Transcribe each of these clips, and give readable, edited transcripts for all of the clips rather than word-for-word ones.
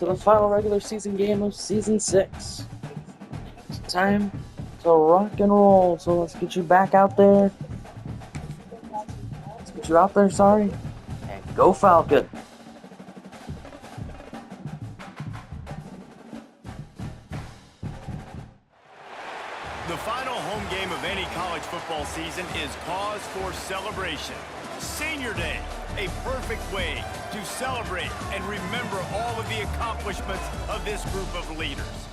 To the final regular season game of Season 6. It's time to rock and roll, so let's get you back out there. Let's get you out there, sorry. And go Falcon! The final home game of any college football season is cause for celebration. Senior Day, a perfect way to celebrate and remember all of the accomplishments of this group of leaders.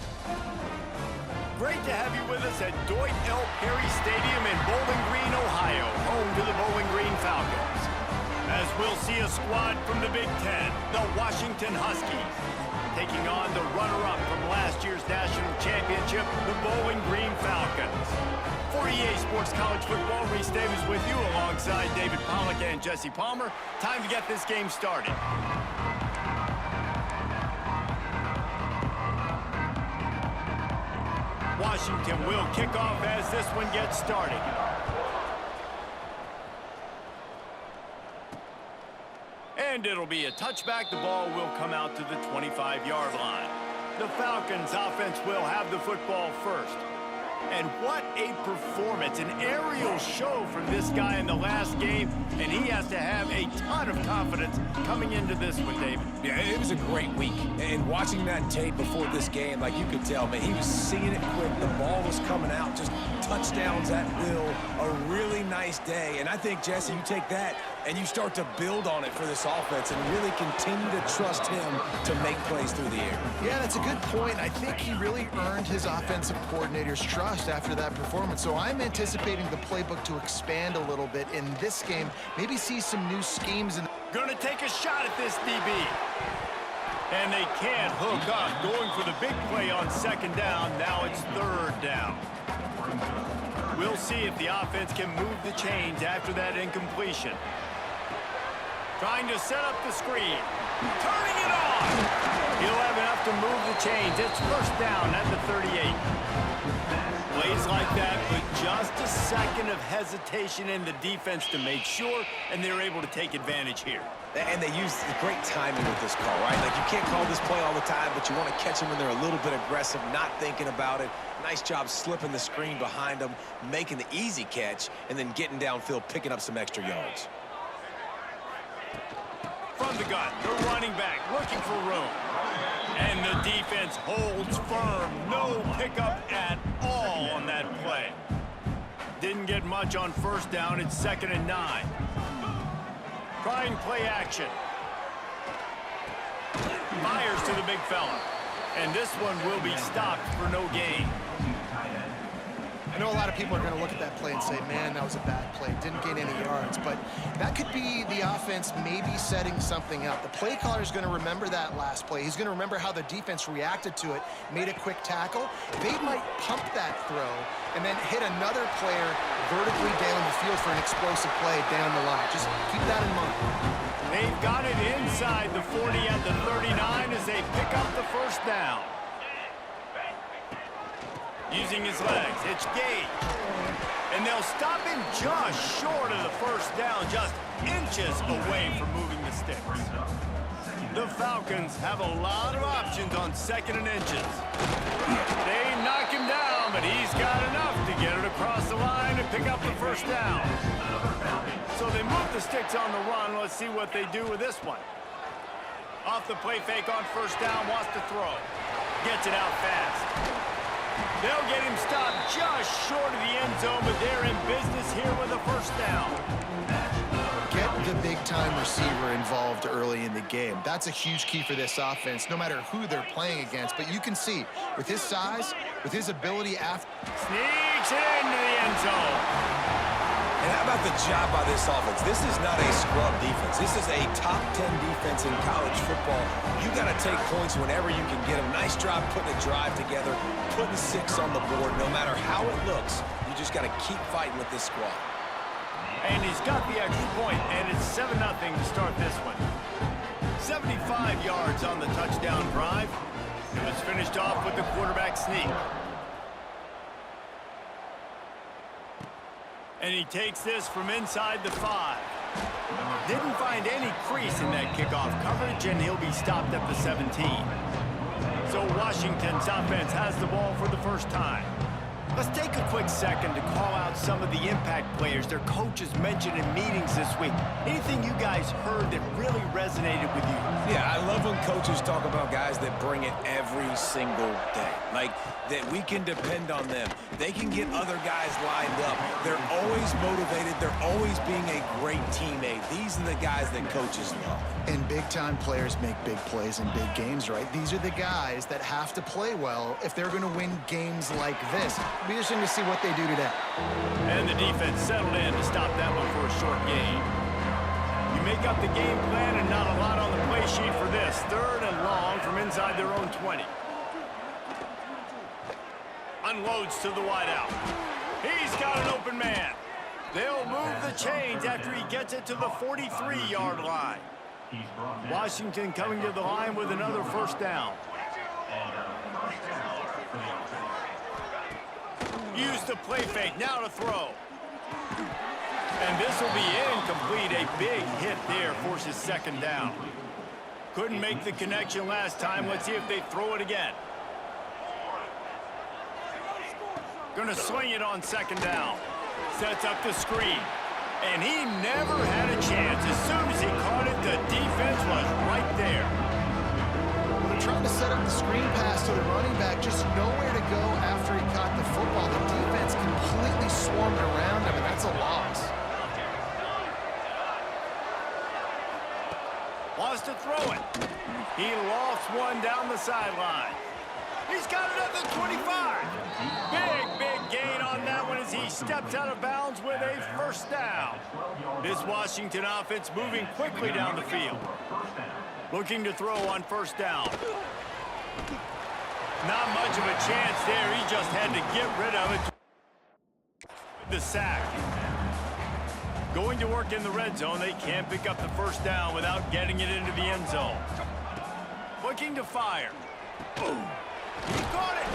Great to have you with us at Dwight L. Perry Stadium in Bowling Green, Ohio, home to the Bowling Green Falcons. As we'll see a squad from the Big Ten, the Washington Huskies, taking on the runner-up from last year's national championship, the Bowling Green Falcons. For EA Sports College Football, Reese Davis with you alongside David Pollock and Jesse Palmer. Time to get this game started. Washington will kick off as this one gets started. And it'll be a touchback. The ball will come out to the 25-yard line. The Falcons offense will have the football first. And what a performance, an aerial show from this guy in the last game, and he has to have a ton of confidence coming into this one, David. Yeah, it was a great week, and watching that tape before this game, like you could tell, man, he was seeing it quick, the ball was coming out, just touchdowns at will, a really nice day, and I think, Jesse, you take that and you start to build on it for this offense and really continue to trust him to make plays through the air. Yeah, that's a good point. I think he really earned his offensive coordinator's trust after that performance. So I'm anticipating the playbook to expand a little bit in this game, maybe see some new schemes. Gonna take a shot at this DB. And they can't hook up, going for the big play on second down. Now it's third down. We'll see if the offense can move the chains after that incompletion. Trying to set up the screen. Turning it on. He'll have enough to move the chains. It's first down at the 38. Plays like that, but just a second of hesitation in the defense to make sure, and they're able to take advantage here. And they use great timing with this call, right? Like, you can't call this play all the time, but you want to catch them when they're a little bit aggressive, not thinking about it. Nice job slipping the screen behind them, making the easy catch, and then getting downfield, picking up some extra yards. From the gun, the running back looking for room. And the defense holds firm. No pickup at all on that play. Didn't get much on first down. It's 2nd and 9. Trying play action. Fires to the big fella. And this one will be stopped for no gain. I know a lot of people are going to look at that play and say, man, that was a bad play. Didn't gain any yards. But that could be the offense maybe setting something up. The play caller is going to remember that last play. He's going to remember how the defense reacted to it, made a quick tackle. They might pump that throw and then hit another player vertically down the field for an explosive play down the line. Just keep that in mind. They've got it inside the 40 at the 39 as they pick up the first down. Using his legs, it's Gage. And they'll stop him just short of the first down, just inches away from moving the sticks. The Falcons have a lot of options on 2nd and inches. They knock him down, but he's got enough to get it across the line and pick up the first down. So they move the sticks on the run. Let's see what they do with this one. Off the play fake on first down, wants to throw. Gets it out fast. They'll get him stopped just short of the end zone, but they're in business here with a first down. Get the big-time receiver involved early in the game. That's a huge key for this offense, no matter who they're playing against. But you can see, with his size, with his ability after... Sneaks it into the end zone. And how about the job by this offense? This is not a scrub defense. This is a top 10 defense in college football. You got to take points whenever you can get them. Nice job putting a drive together, putting 6 on the board. No matter how it looks, you just got to keep fighting with this squad. And he's got the extra point, and it's 7-0 to start this one. 75 yards on the touchdown drive. It was finished off with the quarterback sneak. And he takes this from inside the 5. Didn't find any crease in that kickoff coverage, and he'll be stopped at the 17. So Washington's offense has the ball for the first time. Let's take a quick second to call out some of the impact players their coaches mentioned in meetings this week. Anything you guys heard that really resonated with you? Yeah, I love when coaches talk about guys that bring it every single day. Like, that we can depend on them. They can get other guys lined up. They're always motivated. They're always being a great teammate. These are the guys that coaches love. And big-time players make big plays in big games, right? These are the guys that have to play well if they're going to win games like this. It'll be interesting to see what they do today. And the defense settled in to stop that one for a short gain. You make up the game plan and not a lot on the play sheet for this. 3rd and long from inside their own 20. Unloads to the wideout. He's got an open man. They'll move the chains after he gets it to the 43-yard line. Washington coming to the line with another first down. Use the play fake, now to throw. And this will be incomplete. A big hit there forces 2nd down. Couldn't make the connection last time. Let's see if they throw it again. Gonna swing it on 2nd down. Sets up the screen. And he never had a chance. As soon as he caught it, the defense was right there. They're trying to set up the screen pass to the running back, just nowhere to go after he caught the football. The defense completely swarmed around him, and that's a loss. Wants to throw it. He lost one down the sideline. He's got it at the 25. Big gain on that one as he steps out of bounds with a first down. This Washington offense moving quickly down the field. Looking to throw on first down. Not much of a chance there. He just had to get rid of it. The sack. Going to work in the red zone. They can't pick up the first down without getting it into the end zone. Looking to fire. Boom. He caught it,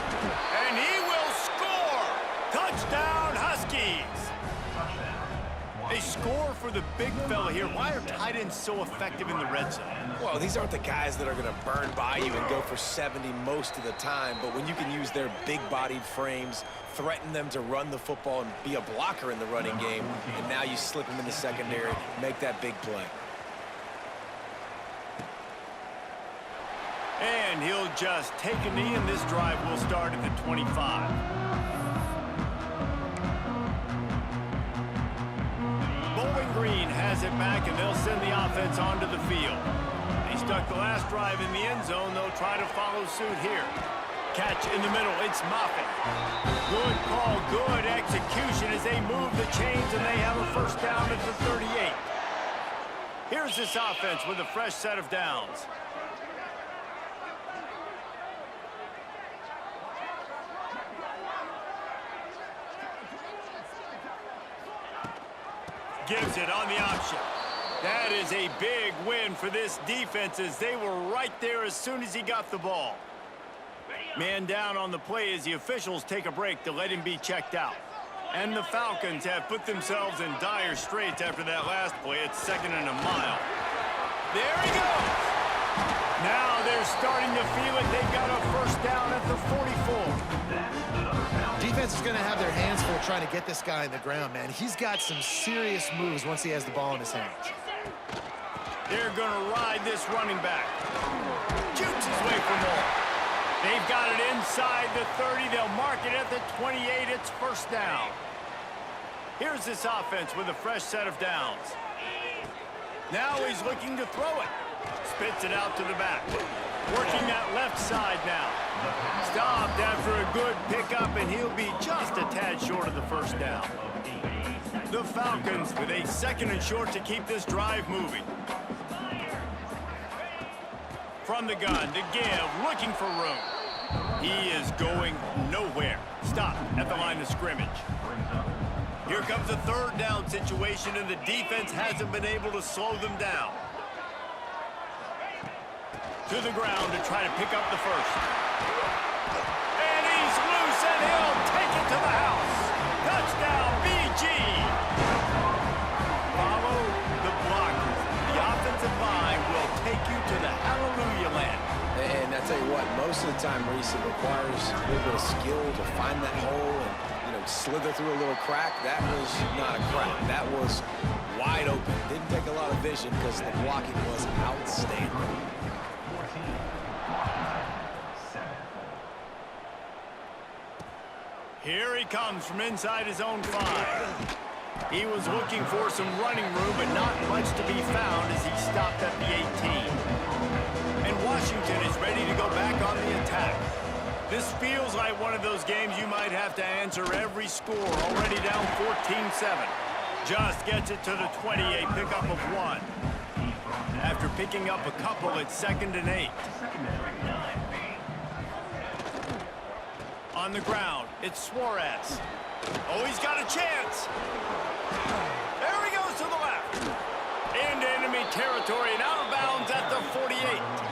and he will score! Touchdown, Huskies! They score for the big fella here. Why are tight ends so effective in the red zone? Well, these aren't the guys that are going to burn by you and go for 70 most of the time, but when you can use their big-bodied frames, threaten them to run the football and be a blocker in the running game, and now you slip them in the secondary, make that big play. And he'll just take a knee, and this drive will start at the 25. Bowling Green has it back, and they'll send the offense onto the field. They stuck the last drive in the end zone. They'll try to follow suit here. Catch in the middle. It's Moffitt. Good call, good execution as they move the chains, and they have a first down at the 38. Here's this offense with a fresh set of downs. Gives it on the option. That is a big win for this defense as they were right there as soon as he got the ball. Man down on the play as the officials take a break to let him be checked out. And the Falcons have put themselves in dire straits after that last play. It's 2nd and a mile. There he goes. Now they're starting to feel it. They've got a first down at the 44. Defense is going to have their hands full trying to get this guy on the ground, man. He's got some serious moves once he has the ball in his hands. They're going to ride this running back. Shoots his way for more. They've got it inside the 30. They'll mark it at the 28. It's first down. Here's this offense with a fresh set of downs. Now he's looking to throw it. Spits it out to the back. Working that left side now. Stopped after a good pickup, and he'll be just a tad short of the first down. The Falcons with a 2nd and short to keep this drive moving. From the gun to give, looking for room. He is going nowhere. Stop at the line of scrimmage. Here comes a 3rd down situation, and the defense hasn't been able to slow them down. To the ground to try to pick up the first. And he's loose, and he'll take it to the house. Touchdown, BG. Follow the block tell you what, most of the time, Reese, it requires a little bit of skill to find that hole and, you know, slither through a little crack. That was not a crack. That was wide open. Didn't take a lot of vision because the blocking was outstanding. Here he comes from inside his own 5. He was looking for some running room, but not much to be found as he stopped at the 18. And Washington is ready to go back on the attack. This feels like one of those games you might have to answer every score. Already down 14-7. Just gets it to the 20, a pickup of 1. After picking up a couple, it's 2nd and 8. On the ground, it's Suarez. Oh, he's got a chance. There he goes to the left. Into enemy territory and out of bounds at the 48.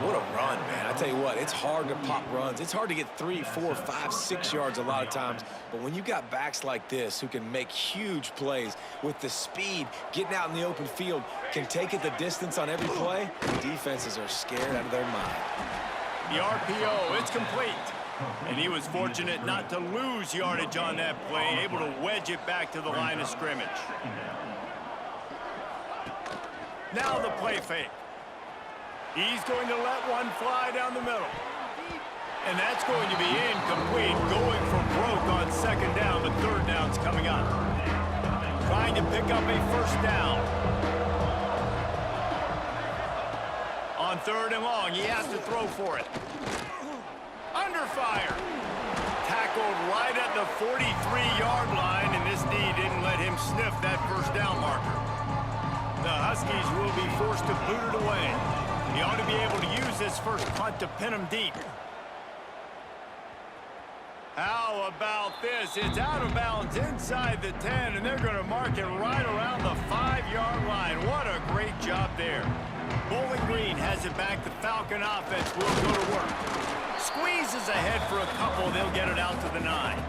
What a run, man. I tell you what, it's hard to pop runs. It's hard to get 3, 4, 5, 6 yards a lot of times. But when you got backs like this who can make huge plays with the speed, getting out in the open field, can take it the distance on every play, defenses are scared out of their mind. The RPO, it's complete. And he was fortunate not to lose yardage on that play, able to wedge it back to the line of scrimmage. Now the play fake. He's going to let one fly down the middle. And that's going to be incomplete, going for broke on 2nd down, but 3rd down's coming up. Trying to pick up a 1st down. On 3rd and long, he has to throw for it. Under fire. Tackled right at the 43-yard line, and this knee didn't let him sniff that 1st down marker. The Huskies will be forced to boot it away. He ought to be able to use this first punt to pin him deep. How about this? It's out of bounds inside the 10, and they're going to mark it right around the 5-yard line. What a great job there. Bowling Green has it back. The Falcon offense will go to work. Squeezes ahead for a couple. They'll get it out to the 9.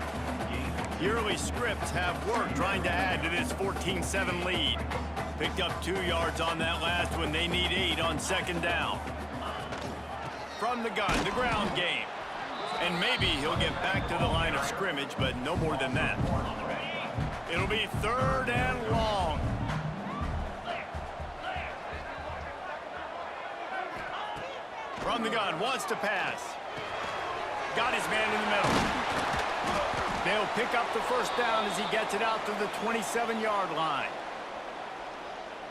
The early scripts have worked trying to add to this 14-7 lead. Picked up 2 yards on that last one. They need 8 on 2nd down. From the gun, the ground game. And maybe he'll get back to the line of scrimmage, but no more than that. It'll be 3rd and long. From the gun, wants to pass. Got his man in the middle. They'll pick up the 1st down as he gets it out to the 27-yard line.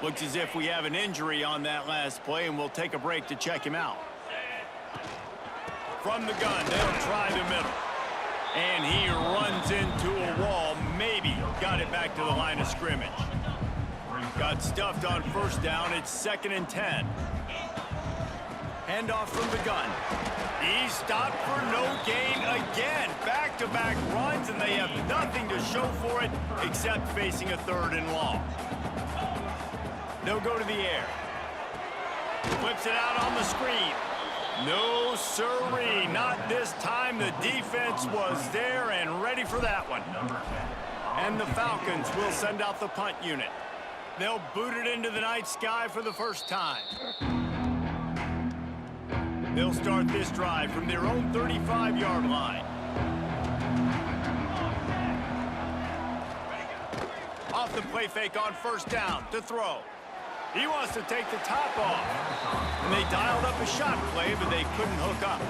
Looks as if we have an injury on that last play, and we'll take a break to check him out. From the gun, they'll try the middle. And he runs into a wall. Maybe got it back to the line of scrimmage. Got stuffed on 1st down. It's 2nd and 10. Handoff from the gun. He stopped for no gain again. Back-to-back runs, and they have nothing to show for it except facing a 3rd and long. They'll go to the air. Flips it out on the screen. No sirree, not this time. The defense was there and ready for that one. And the Falcons will send out the punt unit. They'll boot it into the night sky for the 1st time. They'll start this drive from their own 35-yard line. Off the play fake on 1st down to throw. He wants to take the top off. And they dialed up a shot play, but they couldn't hook up.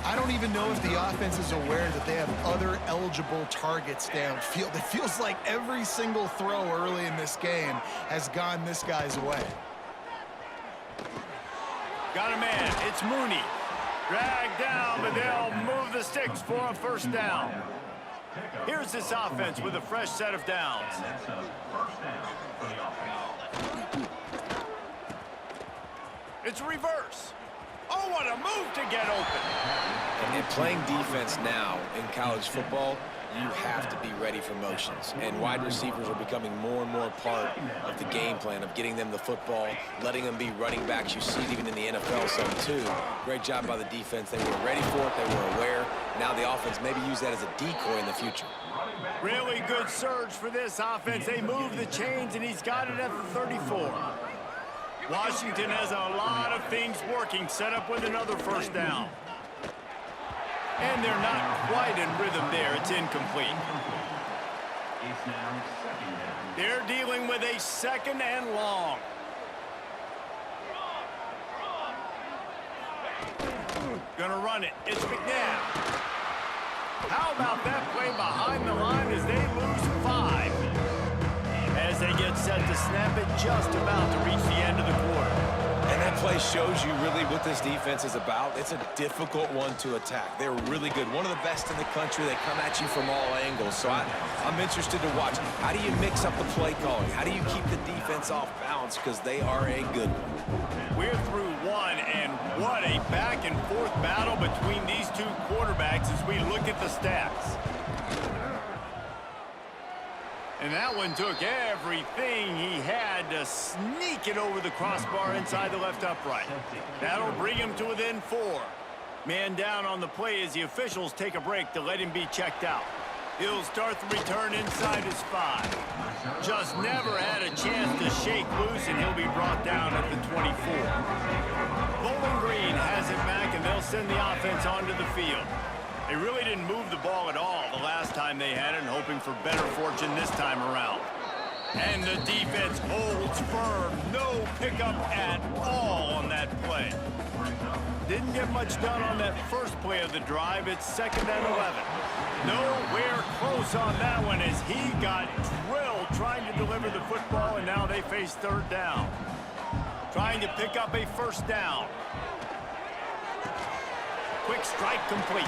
I don't even know if the offense is aware that they have other eligible targets downfield. It feels like every single throw early in this game has gone this guy's way. Got a man. It's Mooney. Dragged down, but they'll move the sticks for a 1st down. Here's this offense with a fresh set of downs. It's reverse. Oh, what a move to get open. And playing defense now in college football, you have to be ready for motions. And wide receivers are becoming more and more part of the game plan of getting them the football, letting them be running backs. You see it even in the NFL some too. Great job by the defense. They were ready for it. They were aware. Now the offense maybe use that as a decoy in the future. Really good surge for this offense. They move the chains, and he's got it at the 34. Washington has a lot of things working, set up with another first down. And they're not quite in rhythm there. It's incomplete. They're dealing with a second and long. Gonna run it. It's McNabb. How about that play behind the line as they lose 5? As they get set to snap it, just about to reach the end of the quarter. And that play shows you really what this defense is about. It's a difficult one to attack. They're really good. One of the best in the country. They come at you from all angles. So I'm interested to watch. How do you mix up the play calling? How do you keep the defense off balance? Because they are a good one. We're through one, and what a back-and-forth battle between these two quarterbacks as we look at the stats. And that one took everything he had to sneak it over the crossbar inside the left upright. That'll bring him to within 4. Man down on the play as the officials take a break to let him be checked out. He'll start the return inside his 5. Just never had a chance to shake loose, and he'll be brought down at the 24. Bowling Green has it back, and they'll send the offense onto the field. They really didn't move the ball at all the last time they had it, and hoping for better fortune this time around. And the defense holds firm. No pickup at all on that play. Didn't get much done on that first play of the drive. It's 2nd and 11. Nowhere close on that one as he got drilled trying to deliver the football, and now they face 3rd down. Trying to pick up a first down. Quick strike complete.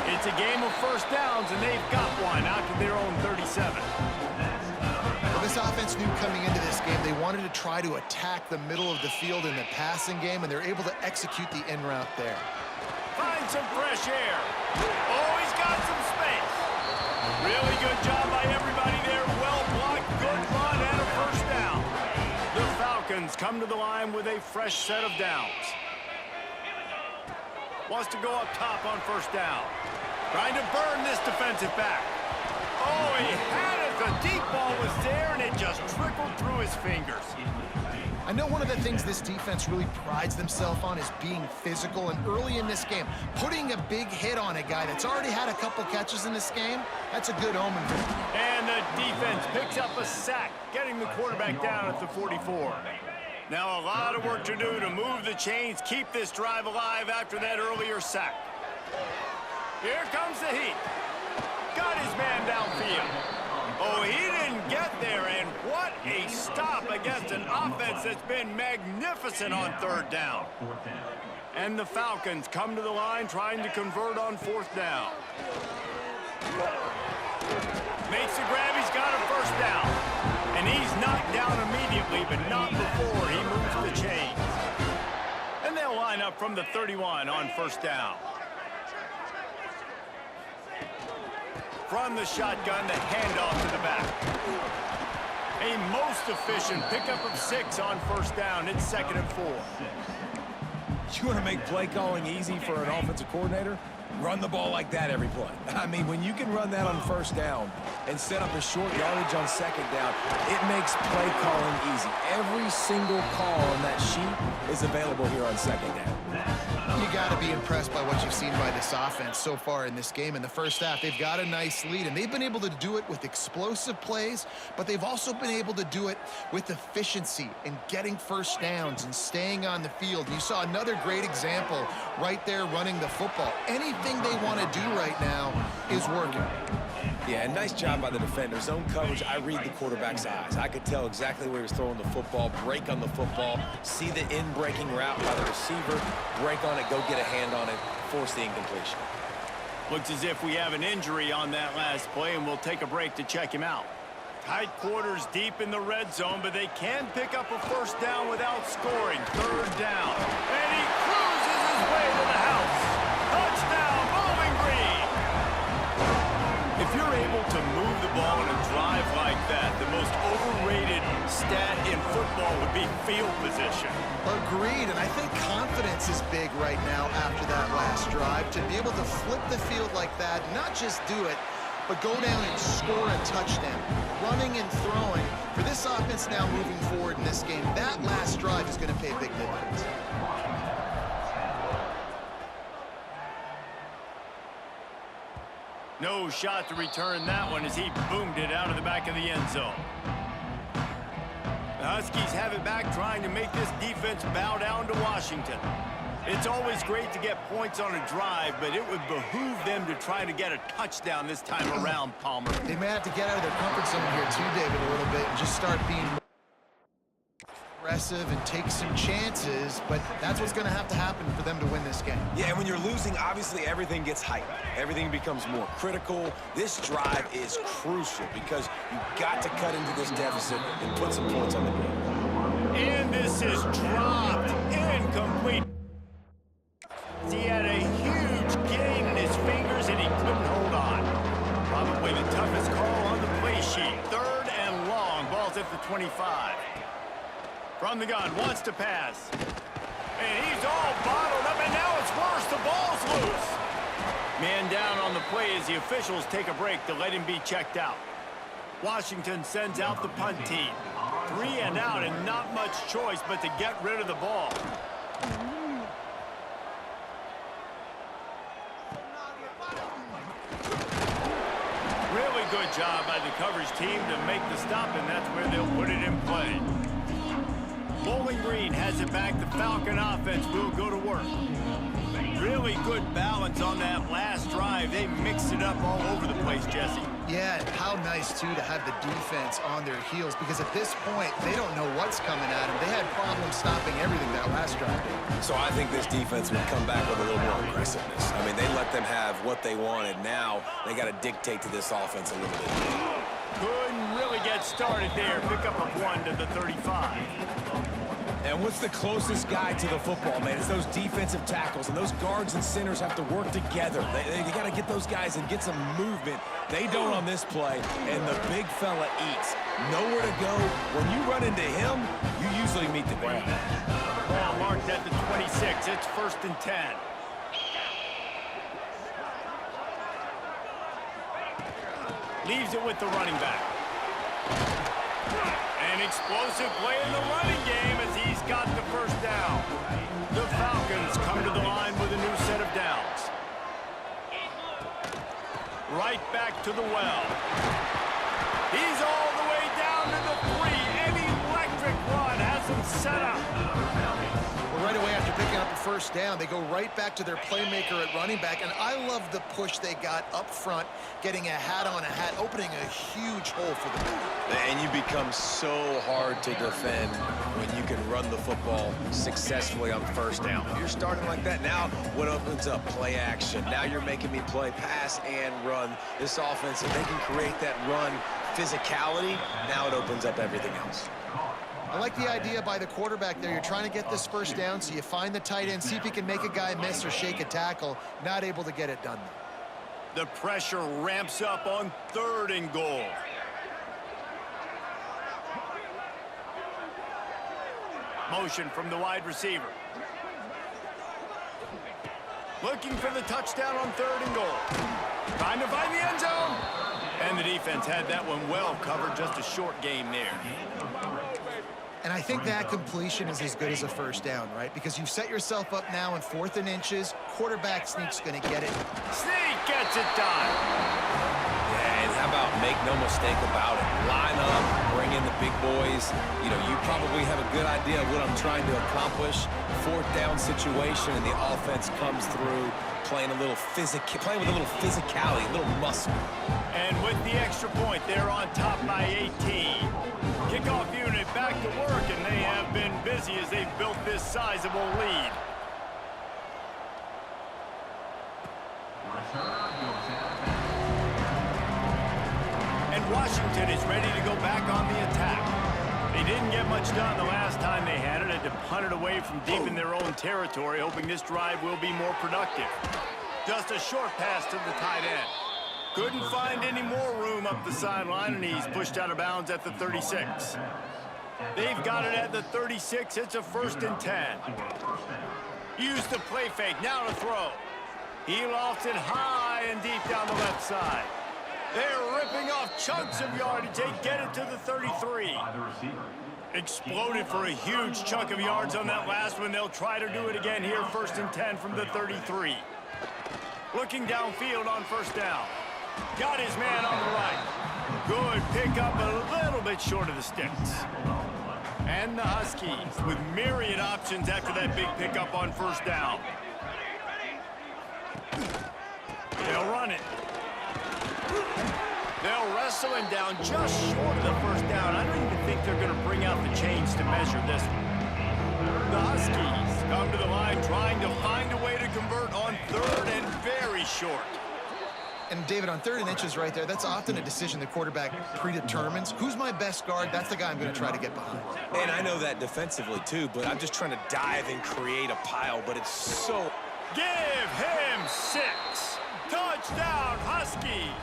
It's a game of first downs, and they've got one out to their own 37. Well, this offense knew coming into this game they wanted to try to attack the middle of the field in the passing game, and they're able to execute the in route there. Find some fresh air. Oh, he's got some space. Really good job by everybody there. Well blocked, good run, and a first down. The Falcons come to the line with a fresh set of downs. Wants to go up top on first down. Trying to burn this defensive back. Oh, he had it. The deep ball was there, and it just trickled through his fingers. I know one of the things this defense really prides themselves on is being physical, and early in this game, putting a big hit on a guy that's already had a couple catches in this game, that's a good omen. And the defense picks up a sack, getting the quarterback down at the 44. Now a lot of work to do to move the chains, keep this drive alive after that earlier sack. Here comes the heat. Got his man downfield. Oh, he didn't get there, and what a stop against an offense that's been magnificent on 3rd down. And the Falcons come to the line trying to convert on 4th down. Makes the grab, he's got a first down. And he's knocked down immediately, but not before he moves the chains. And they'll line up from the 31 on first down. From the shotgun, the handoff to the back. A most efficient pickup of 6 on first down. It's 2nd and 4. You want to make play calling easy for an offensive coordinator? Run the ball like that every play. I mean, when you can run that on first down and set up a short yardage on 2nd down, it makes play calling easy. Every single call on that sheet is available here on 2nd down. You got to be impressed by what you've seen by this offense so far in this game. In the first half, they've got a nice lead, and they've been able to do it with explosive plays, but they've also been able to do it with efficiency and getting first downs and staying on the field. And you saw another great example right there running the football. Anything they want to do right now is working. Yeah, and nice job by the defender. Zone coverage, I read the quarterback's eyes. I could tell exactly where he was throwing the football, break on the football, see the in-breaking route by the receiver, break on it, go get a hand on it, force the incompletion. Looks as if we have an injury on that last play, and we'll take a break to check him out. Tight quarters deep in the red zone, but they can pick up a first down without scoring. 3rd down. And he cruises his way to the house. Touchdown, Bowling Green! If you're able to move the ball in a drive like that, the most overrated stat in football would be field position. Agreed, and I think confidence is big right now after that last drive. To be able to flip the field like that, not just do it, but go down and score a touchdown. Running and throwing, for this offense now moving forward in this game, that last drive is going to pay big dividends. No shot to return that one as he boomed it out of the back of the end zone. The Huskies have it back, trying to make this defense bow down to Washington. It's always great to get points on a drive, but it would behoove them to try to get a touchdown this time around, Palmer. They may have to get out of their comfort zone here too, David, a little bit, and just start being aggressive and take some chances, but that's what's going to have to happen for them to win this game. Yeah, and when you're losing, obviously everything gets heightened. Everything becomes more critical. This drive is crucial because you've got to cut into this deficit and put some points on the board. And this is dropped. Incomplete. He had a huge gain in his fingers and he couldn't hold on. Probably the toughest call on the play sheet. 3rd and long. Ball's at the 25. From the gun, wants to pass. And he's all bottled up, and now it's worse. The ball's loose. Man down on the play as the officials take a break to let him be checked out. Washington sends out the punt team. 3 and out, and not much choice but to get rid of the ball. Really good job by the coverage team to make the stop, and that's where they'll put it in play. Bowling Green has it back. The Falcon offense will go to work. Really good balance on that last drive. They mixed it up all over the place, Jesse. Yeah, and how nice, too, to have the defense on their heels, because at this point, they don't know what's coming at them. They had problems stopping everything that last drive. So I think this defense would come back with a little more aggressiveness. I mean, they let them have what they wanted. Now they got to dictate to this offense a little bit. Couldn't really get started there. Pick up a 1 to the 35. And what's the closest guy to the football, man? It's those defensive tackles, and those guards and centers have to work together. They got to get those guys and get some movement. They don't on this play, and the big fella eats. Nowhere to go. When you run into him, you usually meet the ground. Ball marked at the 26. It's 1st and 10. Leaves it with the running back. An explosive play in the running game as he's got the 1st down. The Falcons come to the line with a new set of downs. Right back to the well. He's all the way down to the 3. An electric run has him set up. Well, right away after picking up the 1st down, they go right back to their playmaker at running back, and I love the push they got up front, getting a hat on a hat, opening a huge hole for the back. And you become so hard to defend when you can run the football successfully on 1st down. If you're starting like that, now what opens up? Play action. Now you're making me play pass and run. This offense, if they can create that run physicality, now it opens up everything else. I like the idea by the quarterback there. You're trying to get this 1st down, so you find the tight end, see if you can make a guy miss or shake a tackle. Not able to get it done. The pressure ramps up on 3rd and goal. Motion from the wide receiver. Looking for the touchdown on 3rd and goal. Trying to find the end zone. And the defense had that one well covered. Just a short game there. And I think that completion is as good as a 1st down, right? Because you've set yourself up now in 4th and inches. Quarterback sneak's going to get it. Sneak gets it done. Yeah, and how about make no mistake about it? Line up, bring in the big boys. You know, you probably have a good idea of what I'm trying to accomplish. 4th down situation, and the offense comes through playing with a little physicality, a little muscle. And with the extra point, they're on top by 18. Kickoff unit back to work, and they have been busy as they've built this sizable lead. And Washington is ready to go back on the attack. They didn't get much done the last time they had it. Had to punt it away from deep in their own territory, hoping this drive will be more productive. Just a short pass to the tight end. Couldn't find any more room up the sideline, and he's pushed out of bounds at the 36. They've got it at the 36. It's a 1st and 10. Use the play fake. Now to throw. He lofts it high and deep down the left side. They're ripping off chunks of yardage. They get it to the 33. Exploded for a huge chunk of yards on that last one. They'll try to do it again here, 1st and 10 from the 33. Looking downfield on 1st down. Got his man on the right. Good pickup, a little bit short of the sticks. And the Huskies with myriad options after that big pickup on 1st down. They'll run it. They'll wrestle him down just short of the 1st down. I don't even think they're going to bring out the chains to measure this one. The Huskies come to the line trying to find a way to convert on 3rd and very short. And David, on 3rd and inches right there, that's often a decision the quarterback predetermines. Who's my best guard? That's the guy I'm going to try to get behind. And I know that defensively too, but I'm just trying to dive and create a pile, but it's so... Give him 6. Touchdown, Huskies.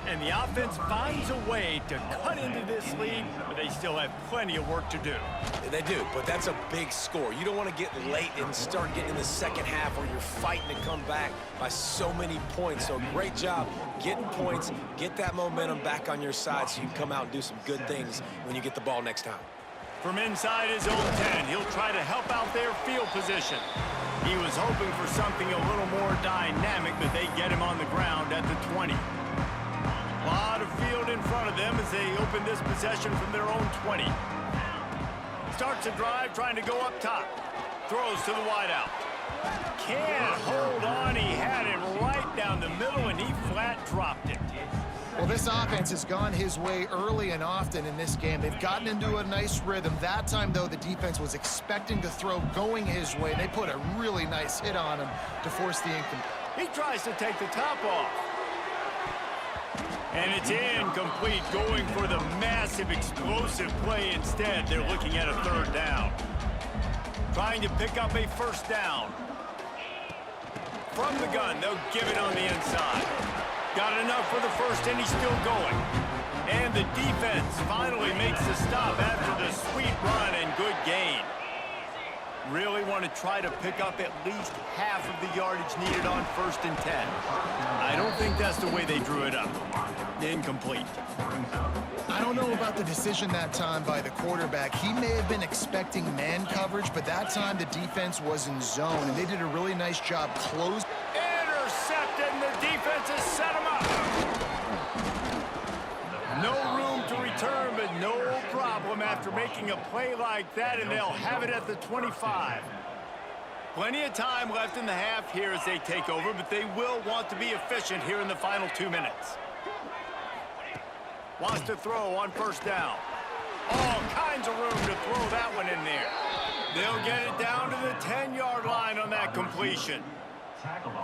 And the offense finds a way to cut into this lead, but they still have plenty of work to do. They do, but that's a big score. You don't want to get late and start getting in the second half where you're fighting to come back by so many points. So great job getting points, get that momentum back on your side so you can come out and do some good things when you get the ball next time. From inside his own 10, he'll try to help out their field position. He was hoping for something a little more dynamic, but they get him on the ground at the 20. A lot of field in front of them as they open this possession from their own 20. Starts a drive trying to go up top. Throws to the wideout. Can't hold on. He had it right down the middle, and he flat dropped it. Well, this offense has gone his way early and often in this game. They've gotten into a nice rhythm. That time, though, the defense was expecting to throw going his way. They put a really nice hit on him to force the incomplete. He tries to take the top off. And it's incomplete, going for the massive explosive play instead. They're looking at a 3rd down. Trying to pick up a 1st down. From the gun, they'll give it on the inside. Got enough for the 1st, and he's still going. And the defense finally makes the stop after the sweet run and good gain. Really want to try to pick up at least half of the yardage needed on 1st and 10. I don't think that's the way they drew it up. Incomplete. I don't know about the decision that time by the quarterback. He may have been expecting man coverage, but that time the defense was in zone, and they did a really nice job closing. Intercepted, and the defense has set him up. No room to return, but no problem after making a play like that, and they'll have it at the 25. Plenty of time left in the half here as they take over, but they will want to be efficient here in the final 2 minutes. Wants to throw on 1st down. All kinds of room to throw that one in there. They'll get it down to the 10-yard line on that completion.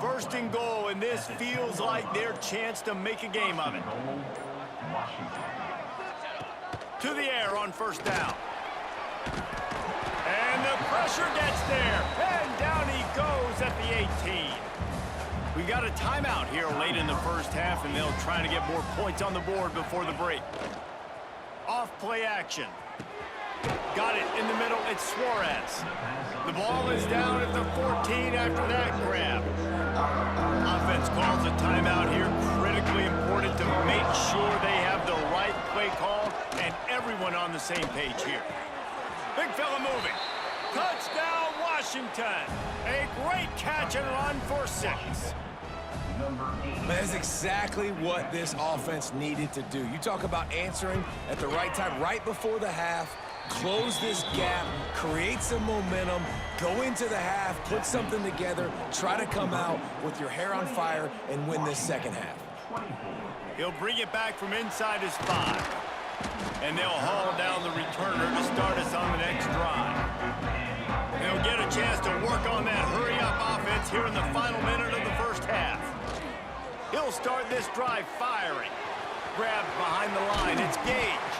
1st and goal, and this feels like their chance to make a game of it. To the air on 1st down. And the pressure gets there. And down he goes at the 18. We got a timeout here late in the 1st half, and they'll try to get more points on the board before the break. Off play action. Got it in the middle. It's Suarez. The ball is down at the 14 after that grab. Offense calls a timeout here. Critically important to make sure they have the right play call and everyone on the same page here. Big fella moving. Touchdown, Washington. A great catch and run for 6. That's exactly what this offense needed to do. You talk about answering at the right time, right before the half, close this gap, create some momentum, go into the half, put something together, try to come out with your hair on fire and win this second half. He'll bring it back from inside his 5. And they'll haul down the returner to start us on the next drive. They'll get a chance to work on that hurry-up offense here in the final minute of the 1st half. He'll start this drive firing. Grabbed behind the line, it's Gage.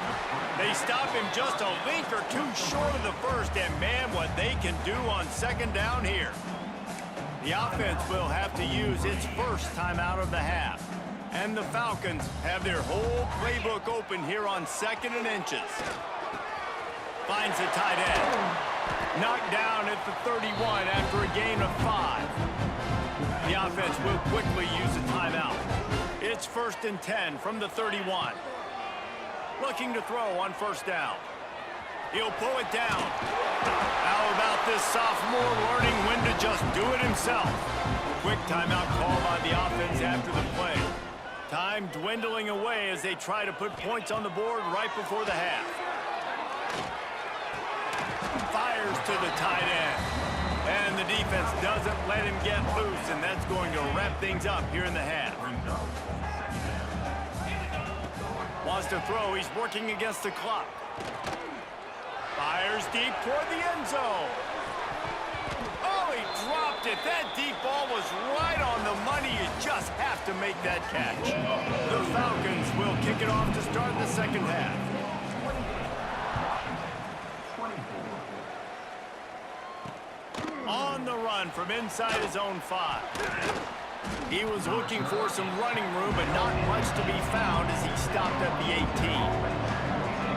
They stop him just a link or 2 short of the 1st, and man, what they can do on 2nd down here. The offense will have to use its 1st timeout of the half. And the Falcons have their whole playbook open here on 2nd and inches. Finds the tight end. Knocked down at the 31 after a gain of 5. The offense will quickly use a timeout. It's 1st and 10 from the 31. Looking to throw on 1st down. He'll pull it down. How about this sophomore learning when to just do it himself? Quick timeout call by the offense after the play. Time dwindling away as they try to put points on the board right before the half. Fires to the tight end. And the defense doesn't let him get loose, and that's going to wrap things up here in the half. Wants to throw. He's working against the clock. Fires deep toward the end zone. Oh, he dropped it. That deep ball was right on the money. You just have to make that catch. The Falcons will kick it off to start the second half. On the run from inside his own 5. He was looking for some running room, but not much to be found as he stopped at the 18.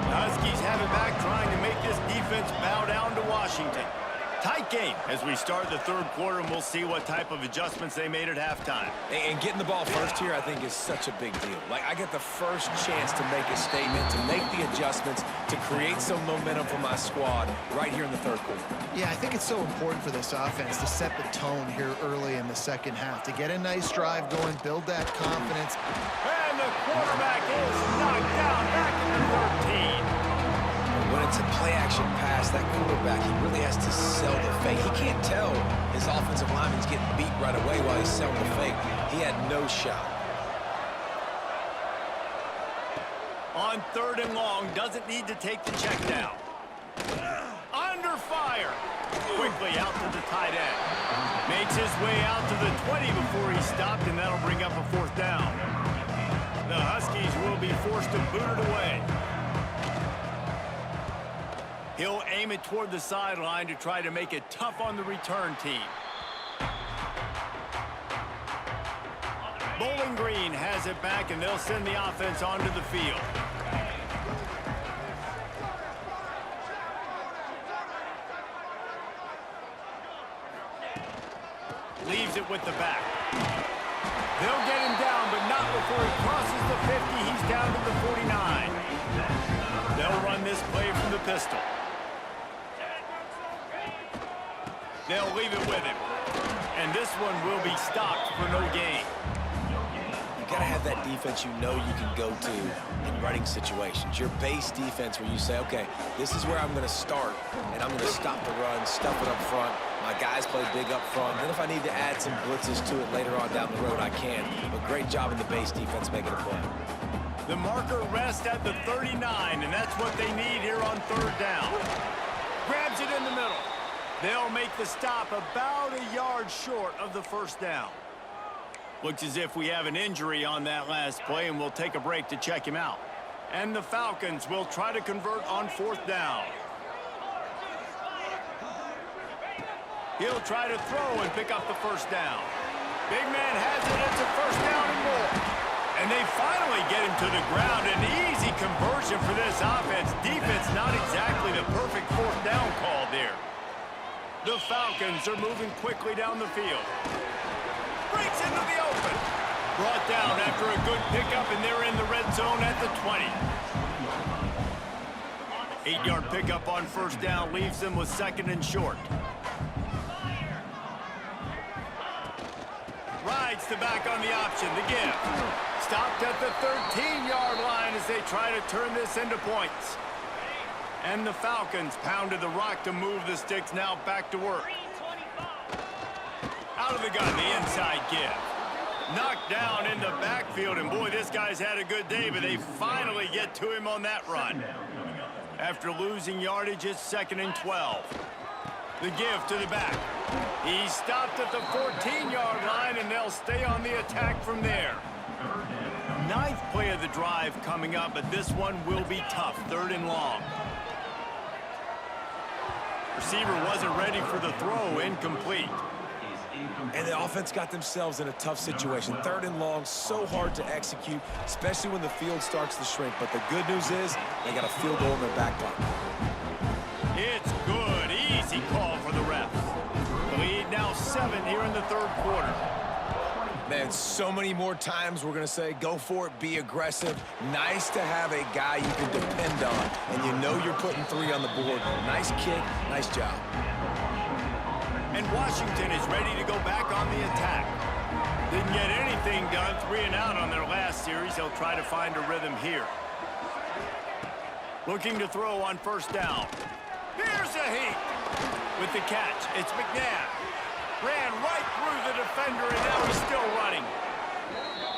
The Huskies have it back, trying to make this defense bow down to Washington. Tight game as we start the 3rd quarter, and we'll see what type of adjustments they made at halftime. And getting the ball first here, I think, is such a big deal. Like, I get the first chance to make a statement, to make the adjustments, to create some momentum for my squad right here in the 3rd quarter. Yeah, I think it's so important for this offense to set the tone here early in the second half, to get a nice drive going, build that confidence. And the quarterback is knocked down back in the 13. When it's a play-action pass, that quarterback, he really has to sell the fake. He can't tell his offensive lineman's getting beat right away while he's selling the fake. He had no shot. On 3rd and long, doesn't need to take the check down. Under fire. Quickly out to the tight end. Makes his way out to the 20 before he stopped, and that'll bring up a 4th down. The Huskies will be forced to boot it away. He'll aim it toward the sideline to try to make it tough on the return team. Bowling Green has it back, and they'll send the offense onto the field. Leaves it with the back. They'll get him down, but not before he crosses the 50. He's down to the 49. They'll run this play from the pistol. They'll leave it with him. And this one will be stopped for no gain. You got to have that defense you know you can go to in running situations. Your base defense where you say, okay, this is where I'm going to start, and I'm going to stop the run, stuff it up front. My guys play big up front. Then if I need to add some blitzes to it later on down the road, I can. But great job in the base defense making a play. The marker rests at the 39, and that's what they need here on 3rd down. Grabs it in the middle. They'll make the stop about a yard short of the 1st down. Looks as if we have an injury on that last play, and we'll take a break to check him out. And the Falcons will try to convert on 4th down. He'll try to throw and pick up the 1st down. Big man has it. It's a 1st down and more. And they finally get him to the ground. An easy conversion for this offense. Defense not exactly the perfect 4th down call there. The Falcons are moving quickly down the field. Breaks into the open. Brought down after a good pickup, and they're in the red zone at the 20. 8-yard pickup on 1st down leaves them with 2nd and short. Rides the back on the option, the give. Stopped at the 13-yard line as they try to turn this into points. And the Falcons pounded the rock to move the sticks, now back to work. Out of the gun, the inside give. Knocked down in the backfield, and boy, this guy's had a good day, but they finally get to him on that run. After losing yardage, it's 2nd and 12. The give to the back. He stopped at the 14-yard line, and they'll stay on the attack from there. 9th play of the drive coming up, but this one will be tough. 3rd and long. Receiver wasn't ready for the throw, incomplete. And the offense got themselves in a tough situation. 3rd and long, so hard to execute, especially when the field starts to shrink. But the good news is they got a field goal in their back pocket. It's good. Easy call for the refs. The lead now 7 here in the 3rd quarter. Man, so many more times we're going to say, go for it, be aggressive. Nice to have a guy you can depend on, and you know you're putting 3 on the board. Nice kick, nice job. And Washington is ready to go back on the attack. Didn't get anything done, 3 and out on their last series. They'll try to find a rhythm here. Looking to throw on first down. Here's a heat. With the catch, it's McNabb. Ran right through the defender, and now he's still running.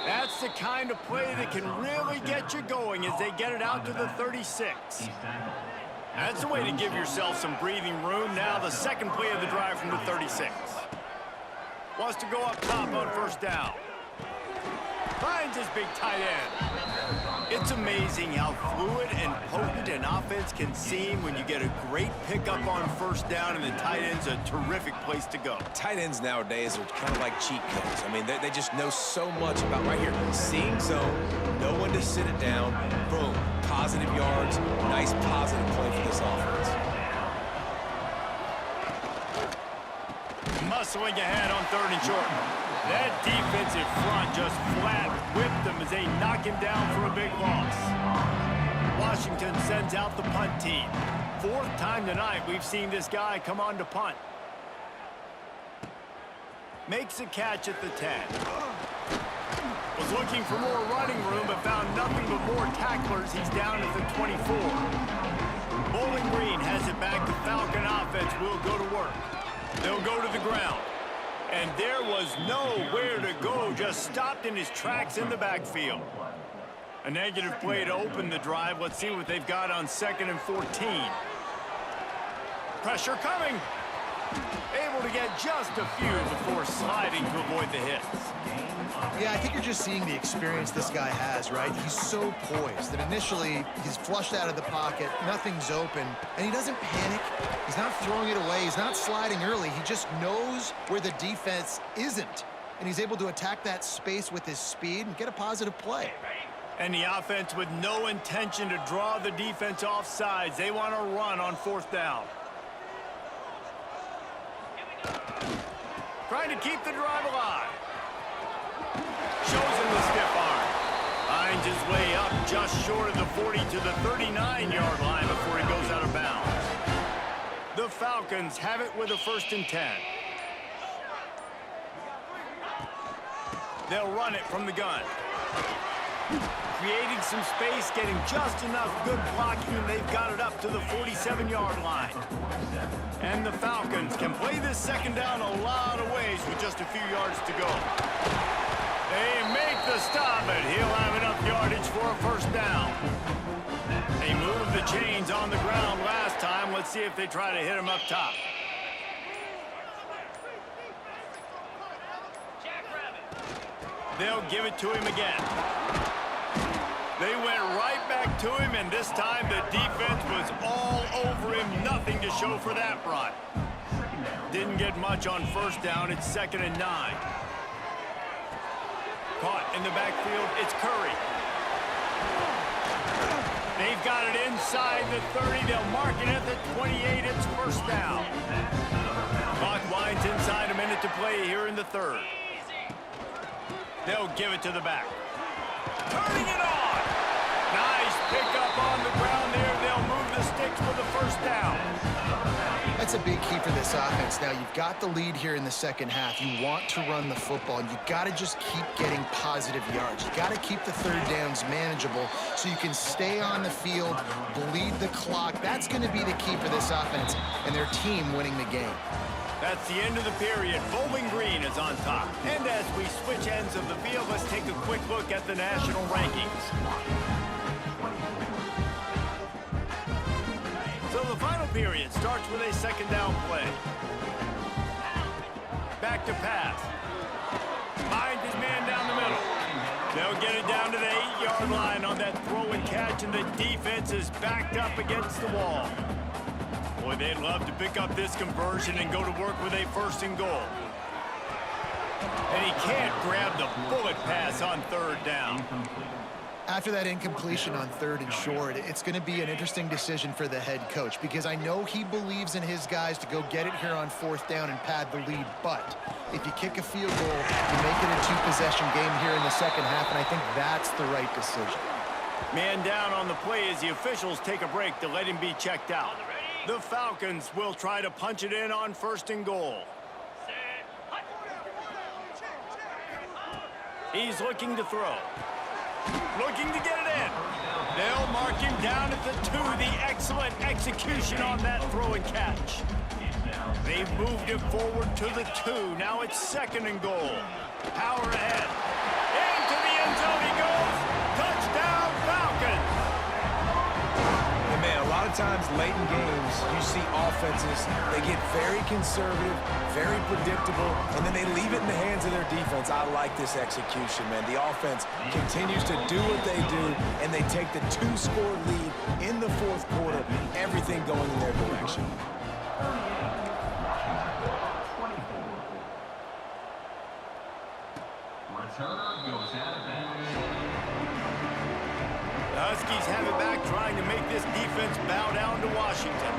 That's the kind of play that can really get you going as they get it out to the 36. That's the way to give yourself some breathing room. Now the second play of the drive from the 36. Wants to go up top on first down. Finds his big tight end. It's amazing how fluid and potent an offense can seem when you get a great pickup on first down, and the tight end's a terrific place to go. Tight ends nowadays are kind of like cheat codes. I mean, they just know so much about right here. Seeing zone, know when to sit it down, boom, positive yards, nice positive play for this offense. Muscling ahead on 3rd and short. That defensive front just flat whipped them as they knock him down for a big loss. Washington sends out the punt team. 4th time tonight we've seen this guy come on to punt. Makes a catch at the 10. Was looking for more running room but found nothing but more tacklers. He's down at the 24. Bowling Green has it back. The Falcon offense will go to work. They'll go to the ground. And there was nowhere to go, just stopped in his tracks in the backfield. A negative play to open the drive. Let's see what they've got on 2nd and 14. Pressure coming. Able to get just a few before sliding to avoid the hits. Yeah, I think you're just seeing the experience this guy has, right? He's so poised that initially he's flushed out of the pocket, nothing's open, and he doesn't panic. He's not throwing it away. He's not sliding early. He just knows where the defense isn't, and he's able to attack that space with his speed and get a positive play. And the offense with no intention to draw the defense off sides. They want to run on 4th down. Trying to keep the drive alive. Shows him the stiff arm. Finds his way up just short of the 40 to the 39-yard line before he goes out of bounds. The Falcons have it with a 1st and 10. They'll run it from the gun. Creating some space, getting just enough good blocking, and they've got it up to the 47-yard line. And the Falcons can play this 2nd down a lot of ways with just a few yards to go. They make the stop, and he'll have enough yardage for a 1st down. They moved the chains on the ground last time. Let's see if they try to hit him up top. They'll give it to him again. They went right back to him, and this time the defense was all over him. Nothing to show for that run. Didn't get much on 1st down. It's 2nd and 9. Caught in the backfield, it's Curry. They've got it inside the 30. They'll mark it at the 28. It's 1st down. Clock winds inside, a minute to play here in the 3rd. They'll give it to the back. Turning it on. Nice pickup on the ground there. They'll move the sticks for the 1st down. That's a big key for this offense. Now, you've got the lead here in the 2nd half. You want to run the football, and you've got to just keep getting positive yards. You've got to keep the 3rd downs manageable so you can stay on the field, bleed the clock. That's going to be the key for this offense and their team winning the game. That's the end of the period. Bowling Green is on top. And as we switch ends of the field, let's take a quick look at the national rankings. So the final period starts with a 2nd down play. Back to pass. Finds his man down the middle. They'll get it down to the 8-yard line on that throw and catch, and the defense is backed up against the wall. Boy, they'd love to pick up this conversion and go to work with a 1st and goal. And he can't grab the bullet pass on 3rd down. After that incompletion on 3rd and short, it's going to be an interesting decision for the head coach because I know he believes in his guys to go get it here on 4th down and pad the lead. But if you kick a field goal, you make it a 2-possession game here in the second half, and I think that's the right decision. Man down on the play as the officials take a break to let him be checked out. The Falcons will try to punch it in on 1st and goal. He's looking to throw. Looking to get it in. They'll mark him down at the 2. The excellent execution on that throw and catch. They've moved it forward to the 2. Now it's 2nd and goal. Power ahead. Into the end zone he goes. Touchdown, Falcons. And man, a lot of times late in games, you see offenses, they get very conservative, very predictable, and then they leave it in the hands of their defense. I like this execution, man. The offense continues to do what they do, and they take the 2-score lead in the 4th quarter, everything going in their direction. The Huskies have it back, trying to make this defense bow down to Washington.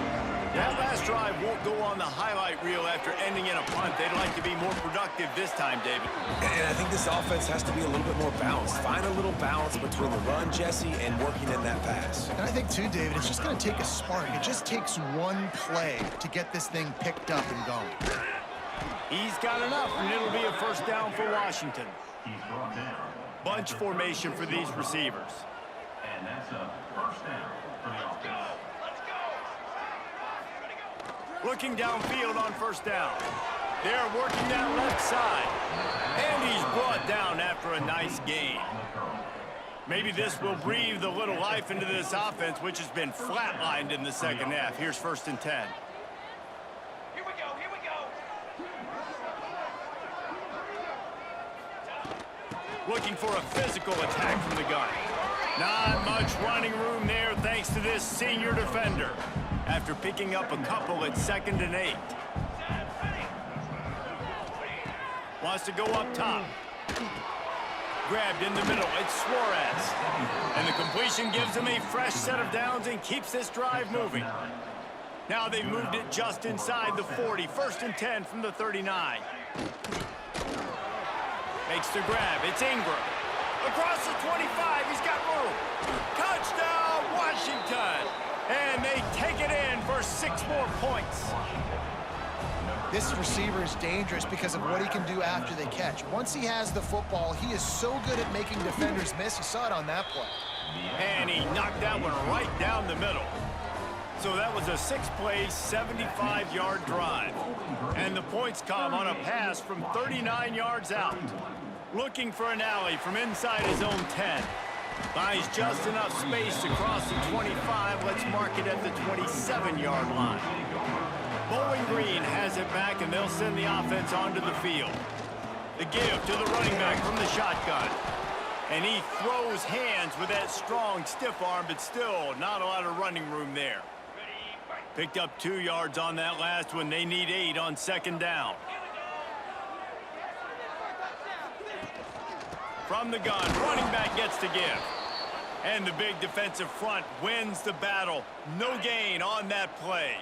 That last drive won't go on the highlight reel after ending in a punt. They'd like to be more productive this time, David. And I think this offense has to be a little bit more balanced. Find a little balance between the run, Jesse, and working in that pass. And I think, too, David, it's just going to take a spark. It just takes one play to get this thing picked up and going. He's got enough, and it'll be a 1st down for Washington. Bunch formation for these receivers. And that's a 1st down for the offense. Looking downfield on 1st down. They're working that left side. And he's brought down after a nice gain. Maybe this will breathe a little life into this offense, which has been flatlined in the second half. Here's 1st and 10. Here we go, here we go. Looking for a physical attack from the gun. Not much running room there thanks to this senior defender. After picking up a couple at 2nd and 8. Wants to go up top. Grabbed in the middle. It's Suarez. And the completion gives him a fresh set of downs and keeps this drive moving. Now they've moved it just inside the 40. 1st and 10 from the 39. Makes the grab. It's Ingram. Across the 25. He's got room. Touchdown, Washington. And they take it in for 6 more points. This receiver is dangerous because of what he can do after they catch. Once he has the football, he is so good at making defenders miss. You saw it on that play. And he knocked that one right down the middle. So that was a 6-play, 75-yard drive. And the points come on a pass from 39 yards out. Looking for an alley from inside his own 10. Buys just enough space to cross the 25. Let's mark it at the 27-yard line. Bowling Green has it back, and they'll send the offense onto the field. The give to the running back from the shotgun. And he throws hands with that strong, stiff arm, but still not a lot of running room there. Picked up 2 yards on that last one. They need 8 on 2nd down. From the gun, running back gets to give. And the big defensive front wins the battle. No gain on that play.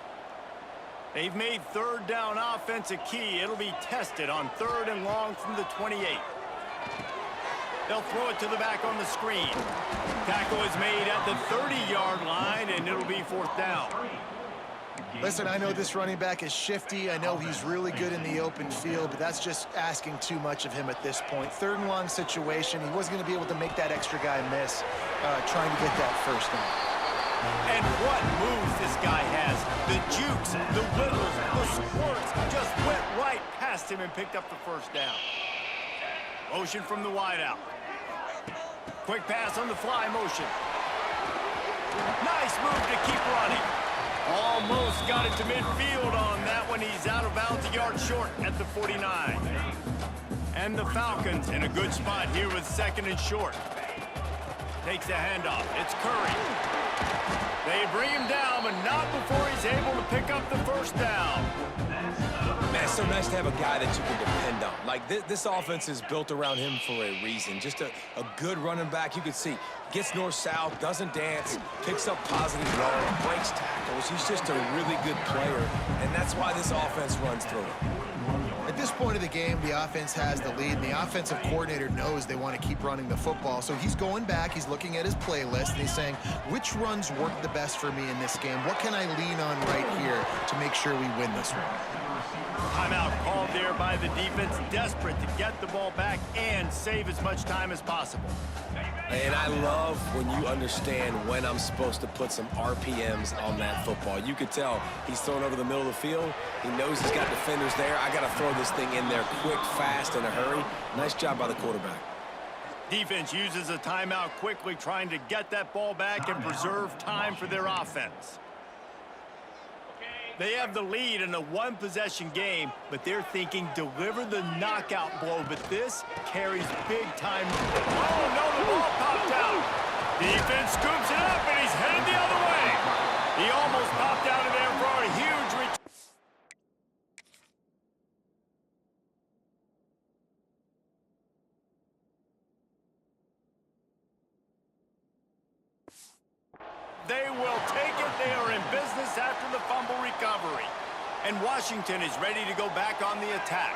They've made 3rd down offense a key. It'll be tested on 3rd and long from the 28. They'll throw it to the back on the screen. Tackle is made at the 30-yard line, and it'll be 4th down. Listen, I know this running back is shifty. I know he's really good in the open field, but that's just asking too much of him at this point. 3rd and long situation. He wasn't going to be able to make that extra guy miss trying to get that 1st down. And what moves this guy has. The jukes, the wiggles, the squirts just went right past him and picked up the 1st down. Motion from the wideout. Quick pass on the fly motion. Nice move to keep running. Almost got it to midfield on that one. He's out of bounds a yard short at the 49. And the Falcons in a good spot here with 2nd and short. Takes the handoff. It's Curry. They bring him down, but not before he's able to pick up the 1st down. Man, it's so nice to have a guy that you can depend No, like this offense is built around him for a reason. Just a good running back. You can see gets north-south, doesn't dance, picks up positive yards, breaks tackles. He's just a really good player, and that's why this offense runs through him. At this point of the game, the offense has the lead, and the offensive coordinator knows they want to keep running the football. So he's going back, he's looking at his playlist, and he's saying, which runs work the best for me in this game? What can I lean on right here to make sure we win this one? Timeout called there by the defense, desperate to get the ball back and save as much time as possible. And I love when you understand when I'm supposed to put some RPMs on that football. You could tell he's throwing over the middle of the field. He knows he's got defenders there. I got to throw this thing in there quick, fast, in a hurry. Nice job by the quarterback. Defense uses a timeout quickly, trying to get that ball back and preserve time for their offense. They have the lead in a one-possession game, but they're thinking deliver the knockout blow, but this carries big time. Oh, no, the ball popped out. Defense scoops it up, and he's headed the other way. He almost popped out of there for a huge return. They will take it. They are in business after the fumble recovery. And Washington is ready to go back on the attack.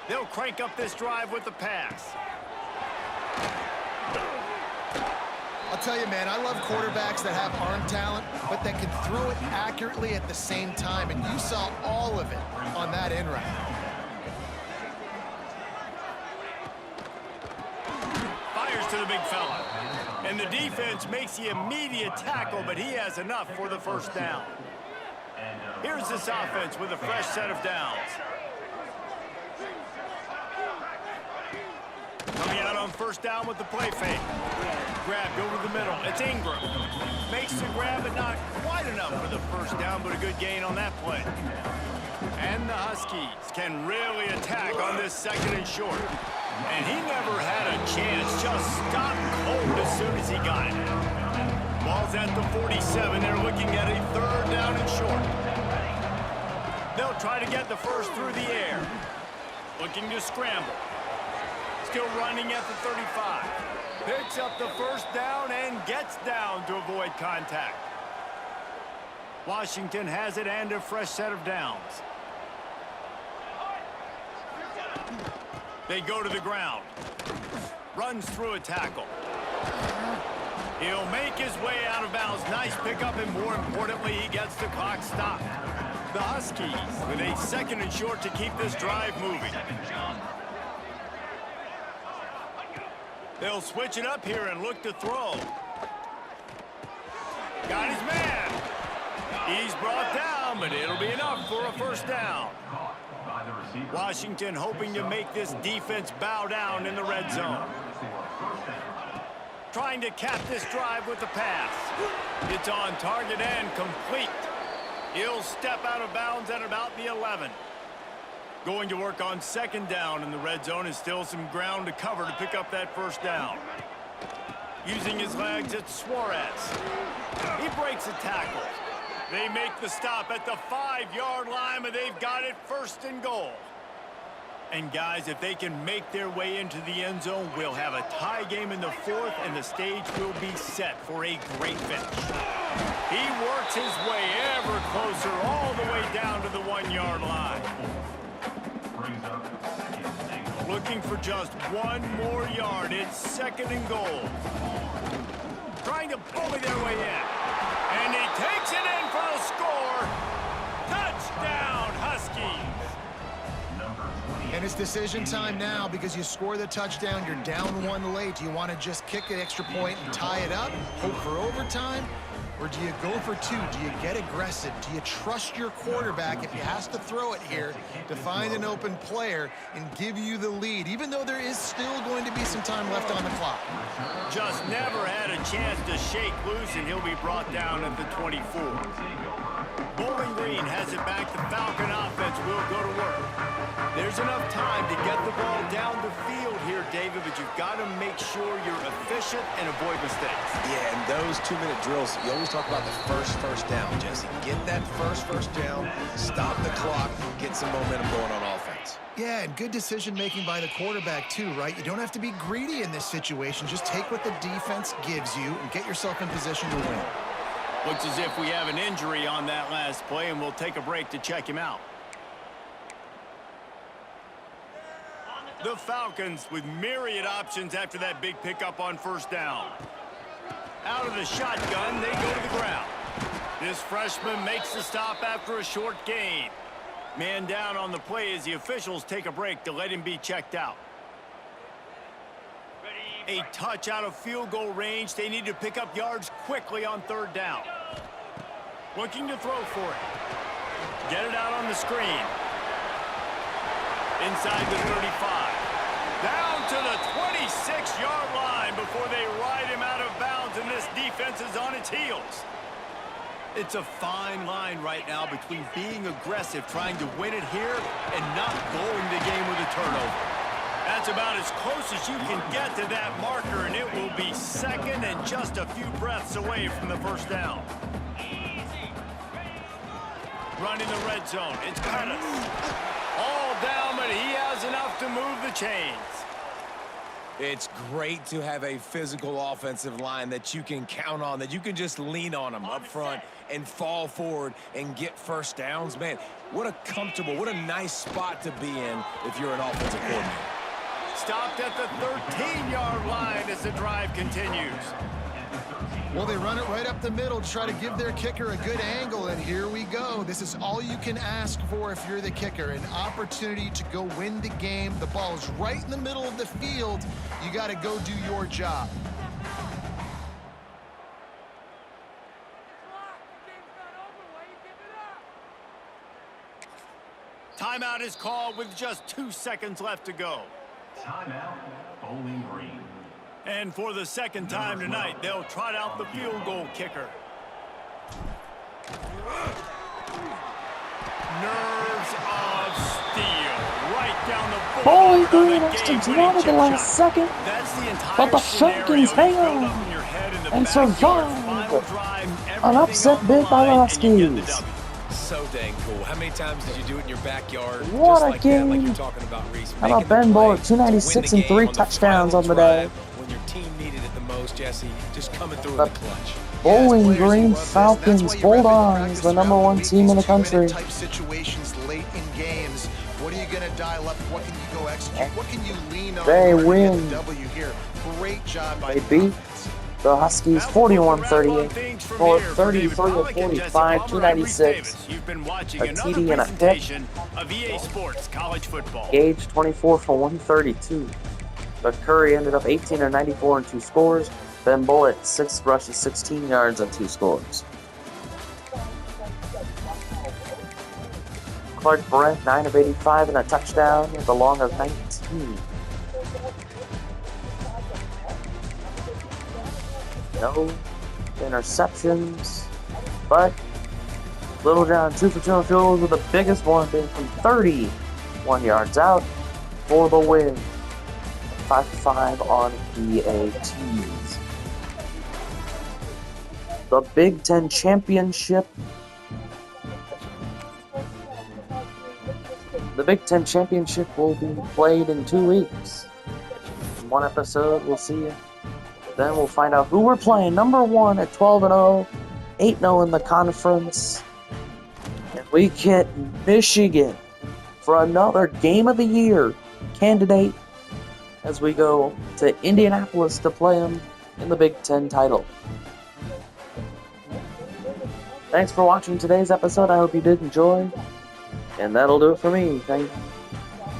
They'll crank up this drive with the pass. I'll tell you, man, I love quarterbacks that have arm talent, but that can throw it accurately at the same time. And you saw all of it on that end route. Fires to the big fella. And the defense makes the immediate tackle, but he has enough for the first down. Here's this offense with a fresh set of downs. Coming out on first down with the play fake. Grabbed over the middle. It's Ingram. Makes the grab, but not quite enough for the first down, but a good gain on that play. And the Huskies can really attack on this second and short. And he never had a chance, just stopped cold as soon as he got it. Ball's at the 47. They're looking at a third down and short. They'll try to get the first through the air. Looking to scramble. Still running at the 35. Picks up the first down and gets down to avoid contact. Washington has it and a fresh set of downs. They go to the ground. Runs through a tackle. He'll make his way out of bounds. Nice pickup, and more importantly, he gets the clock stopped. The Huskies with a second and short to keep this drive moving. They'll switch it up here and look to throw. Got his man. He's brought down, but it'll be enough for a first down. Washington hoping to make this defense bow down in the red zone. Trying to cap this drive with the pass. It's on target and complete. He'll step out of bounds at about the 11. Going to work on second down in the red zone, is still some ground to cover to pick up that first down. Using his legs, it's Suarez. He breaks a tackle. They make the stop at the 5-yard line, but they've got it first and goal. And guys, if they can make their way into the end zone, we'll have a tie game in the fourth, and the stage will be set for a great finish. He works his way ever closer all the way down to the 1-yard line. Looking for just one more yard. It's second and goal. Trying to bully their way in. And he takes it in for the score. Touchdown, Huskies. And it's decision time now, because you score the touchdown, you're down one late. Do you want to just kick an extra point and tie it up, hope for overtime? Or do you go for two? Do you get aggressive? Do you trust your quarterback, if he has to throw it here, to find an open player and give you the lead, even though there is still going to be some time left on the clock? Just never had a chance to shake loose, and he'll be brought down at the 24. Bowling Green has it back. The Falcon offense will go to work. There's enough time to get the ball down the field here, David, but you've got to make sure you're efficient and avoid mistakes. Yeah, and those 2-minute drills, you always talk about the first down, Jesse. Get that first down, stop the clock, get some momentum going on offense. Yeah, and good decision-making by the quarterback, too, right? You don't have to be greedy in this situation. Just take what the defense gives you and get yourself in position to win. Looks as if we have an injury on that last play, and we'll take a break to check him out. The Falcons with myriad options after that big pickup on first down. Out of the shotgun, they go to the ground. This freshman makes the stop after a short gain. Man down on the play as the officials take a break to let him be checked out. A touch out of field goal range. They need to pick up yards quickly on third down. Looking to throw for it. Get it out on the screen. Inside the 35. Down to the 26-yard line before they ride him out of bounds, and this defense is on its heels. It's a fine line right now between being aggressive, trying to win it here, and not blowing the game with a turnover. That's about as close as you can get to that marker, and it will be second and just a few breaths away from the first down. Running the red zone. It's Pettis. All down, but he has enough to move the chains. It's great to have a physical offensive line that you can count on, that you can just lean on them up front and fall forward and get first downs. Man, what a comfortable, what a nice spot to be in if you're an offensive coordinator. Stopped at the 13-yard line as the drive continues. Well, they run it right up the middle to try to give their kicker a good angle, and here we go. This is all you can ask for if you're the kicker, an opportunity to go win the game. The ball is right in the middle of the field. You got to go do your job. Timeout is called with just 2 seconds left to go. Timeout, Bowling Green. And for the second time tonight, they'll trot out the field goal kicker. Nerves of steel. Right down the Bowling board. Green has to draw to the last second, but the Falcons hang on and survive an upset bid by the Huskies. So dang cool. How many times did you do it in your backyard? What just a like game. That, like you're talking about, Reese. How about Ben Bullock, 296 and 3 touchdowns on the day. When your team needed it the most, Jesse, just coming through in The the clutch. Bowling Green Falcons hold on as the #1 team in the country. Type situations late in games. What are you going to dial up? What can you go execute? What can you lean on? They in order to get win. the W here. Great job by They the beat offense. the Huskies 41-38, or 33-45, 296. You've been watching A another TD and a pick. presentation of EA Sports College Football. Gage 24 for 132. But Curry ended up 18 of 94 and 2 scores. Ben Bullock 6 rushes, 16 yards and 2 scores. Clark Brent 9 of 85 and a touchdown with a long of 19. No interceptions, but Little John 2 for 2 on field goals with the biggest one being from 31 yards out for the win. 5-5 on PATs. The Big Ten Championship. The Big Ten Championship will be played in 2 weeks. In one episode, we'll see you. Then we'll find out who we're playing. #1 at 12-0, 8-0 in the conference. And we get Michigan for another Game of the Year candidate as we go to Indianapolis to play them in the Big Ten title. Thanks for watching today's episode. I hope you did enjoy. And that'll do it for me.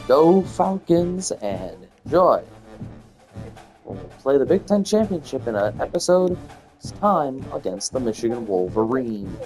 Go Falcons and enjoy. We'll play the Big Ten Championship in an episode's time against the Michigan Wolverines.